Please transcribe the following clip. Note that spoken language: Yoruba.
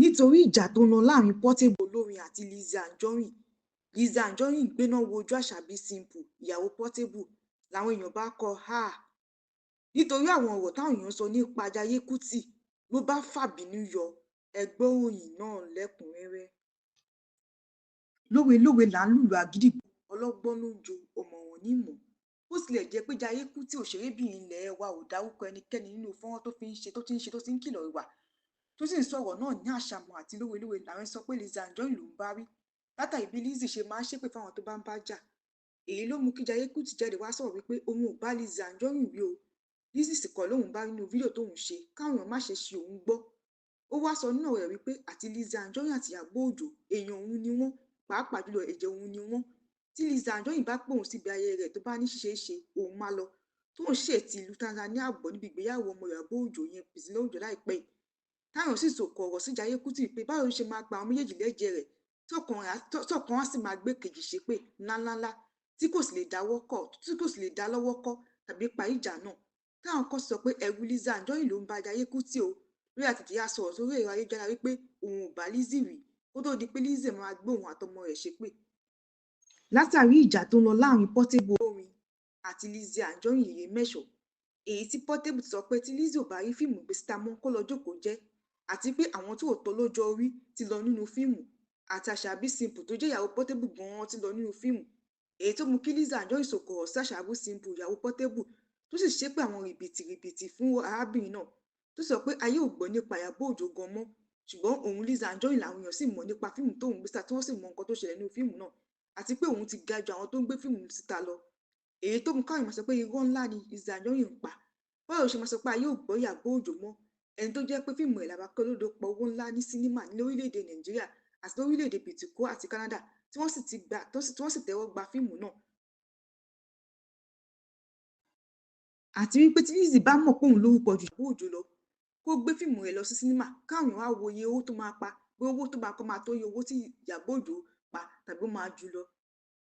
nítorí ìjà tó ń lọ láàrin Portable olórin àti Lizzy Anjorin. Lizzy Anjorin gbéná wojú Àṣàbí Simple ìyàwó Portable làwọn èèyàn bá kọ háà nítorí àwọn ọ̀rọ̀ táwọn èèyàn sọ nípa Jayé Kútì ló bá fàbínú yọ. Ẹgbẹ́ òròyìn náà lẹ́kùnrẹ́rẹ́. Lówe-lówe là ń lùlù àgídìgbò, ọlọ́gbọ́n ló ń jo, ọ̀mọ̀ràn ní mọ̀. Bó tilẹ̀ jẹ́ pé Jayé Kútì òṣèrébìnrin ilẹ̀ wa ò dárúkọ ẹnikẹ́ni nínú fọ́nrán tó ti ń kìlọ̀ ìwà tó sì ń sọ̀rọ̀ náà ní àṣàmọ̀ àti lówe-lówe làwọn sọ pé Lizzy Anjorin ló ń bá wí látàrí bí Lizzy ṣe máa ń ṣépè fáwọn tó bá ń bá jà. Èyí ló mú kí Jayé Kútì jáde wá sọ̀rọ̀ wípé òun ò bá Lizzy Anjorin wí o, Lizzy sì kọ́ lóun bá nínú fídíò tóun ṣe káwọn èèyàn má ṣe ṣi òun gbọ́. Ó wá sọ nínú rẹ̀ wípé àti Lizzy Anjorin àti Ìyábọ̀ Òjó èèyàn òun ni wọ́n, pàápàá jùlọ ẹ̀jẹ̀ òun ni wọ́n. Tí Lizzy Anjorin bá pè òun síbi ayẹyẹ rẹ̀ tó bá ní ṣíṣe é ṣe òun máa lọ, tóun ṣe ti ìlú Tanzania àbọ̀ níbi ìgbéyàwó ọmọ Ìyábọ̀ Òjó yẹn Priscilla Òjó láìpẹ́ yìí. Táwọn sì sòkò ọ̀rọ̀ sí Jayé Kútì pé báwo ló ṣe máa gba àwọn méjèèjì lẹ́jẹ̀ rẹ̀ tọkàn á sì máa gbé kejì ṣépè ńláńlá tí kò sì lè dá lọ́wọ́ kọ́ tàbí pa ìjà náà. Táwọn kan sọ pé ẹ̀rù Lizzy Anjorin ló ń ba Jayé Kútì o lórí àtètè yá sọ̀rọ̀ sórí ẹ̀rọ ayélujára wípé òun ò bá Lizzy wí kó tó di pé Lizzy máa gbé òun àtọmọ rẹ̀ ṣépè. Látàrí ìjà tó ń lọ láàrin Portable olórin àti Lizzy Anjorin yèyé mẹ́ṣọ̀, èyí tí Portable ti sọ pé tí Lizzy ò bá rí fíìmù gbé síta mọ́ kó lọ jókòó jẹ́, àti pé àwọn tó tó lọ́jọ́ orí ti lọ nínú fíìmù, àti Àṣàbí Simple tó jẹ́ ìyàwó Portable gan-an ti lọ nínú fíìmù. Èyí tó mú kí Lizzy Anjorin sòkò ọ̀rọ̀ sí Àṣàbí Simple ìyàwó Portable tó sì ṣépè àwọn rìbìtìrìbìtì fún arábìnrin náà tó sọ pé ayé ò gbọ́ nípa Ìyábọ̀ Òjó gan mọ́, ṣùgbọ́n òun Lizzy Anjorin làwọn èèyàn sì mọ̀ nípa fíìmù tóun gbé síta tí wọ́n sì mọ nǹkan tó ṣẹlẹ̀ nínú fíìmù náà, àti pé òun ti ga ju àwọn tó ń gbé fíìmù síta lọ. Èyí tó mú káwọn èèyàn sọ pé irọ́ ńlá ni Lizzy Anjorin ń pa. Báwo ló ṣe máa sọ pé ayé ò gbọ́ Ìyábọ̀ Òjó mọ́, ẹni tó jẹ́ pé fíìmù ẹ̀ Làbákẹ́ Olódo pọ̀ owó ńlá ní sínímà ní lórílẹ̀‐èdè Nàìjíríà àti lórílẹ̀‐èdè Bìtìkó àti Canada tí wọ́n sì tẹ́wọ́ gba fíìmù náà. Àti wípé tí Lizzy bá mọ̀ pé òun lórúkọ ju Ìyábọ̀ Òjó lọ kó gbé fíìmù rẹ̀ lọ sí sínímà káwọn èèyàn wá wo iye owó tó máa pa, pé owó tó máa kọ́ máa tó iye owó tí Ìyábọ̀ Òjó pa tàbí ó máa jù lọ.